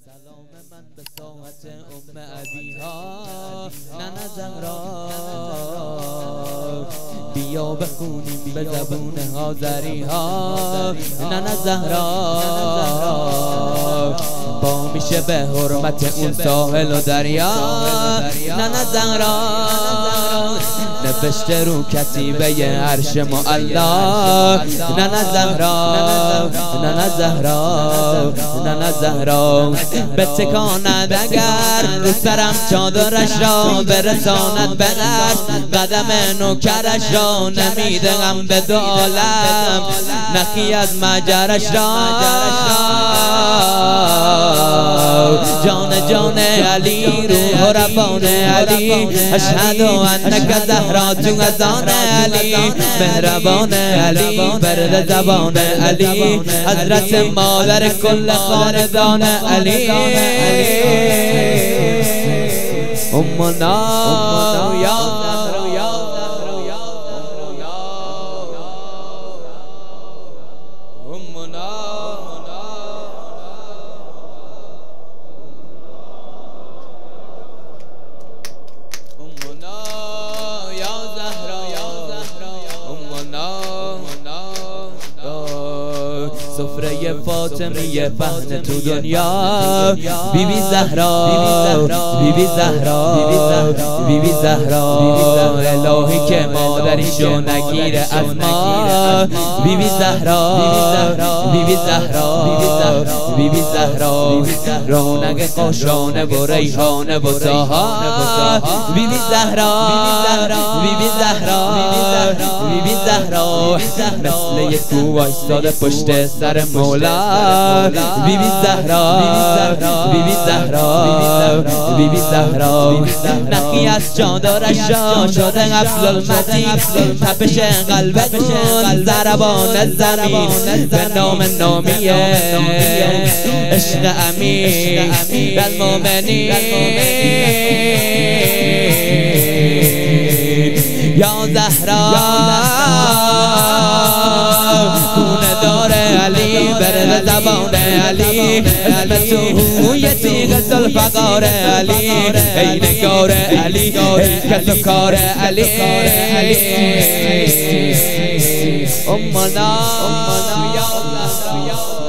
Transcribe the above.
سلام من به ساعت عبیها ننه زهرا، بیا بخونیم به زبون آذری ها ننه زهرا، با میشه به حرمت اون ساحل و دریا ننه زهرا، نوشته رو کتیبه عرش معلا ننه زهرا، ننه زهرا، ننه زهرا، به تکاند اگر رو سرم چادرش را برساند به دست، قدم نوکرش را نمیدهم به دو عالم، نخی از مجرش را، جان جان علی روح ربان علی، اشهد انک زهرا تو اذان علی، مهربان علی برد زبان علی، حضرت مادر کل خاندان علی، امنا یا سفره فاطمیه پهن تو دنیا، بیبی زهرا، بیبی زهرا، بیبی زهرا، الهی که مادریشو نگیره از ما، بیبی زهرا، بیبی زهرا، بیبی زهرا، رونق قاشانه و ریحانه و طاها، بیبی زهرا، بیبی زهرا، بیبی زهرا، مثل یک کو وایستاده پشت سر مولا، بیبی زهرا، بیبی زهرا، بیبی زهرا، نقی از چادرش را شده قبل المتی، تپش قلبتون ضربان زمین به نام نامیه عشق امین بالمؤمنین، یا زهرا خونه دار علی برد زبان علی، اسم تو یه تیغ ذوالفقار علی، ای نگار علی ای کس و کار علی، امنا یا زهرا.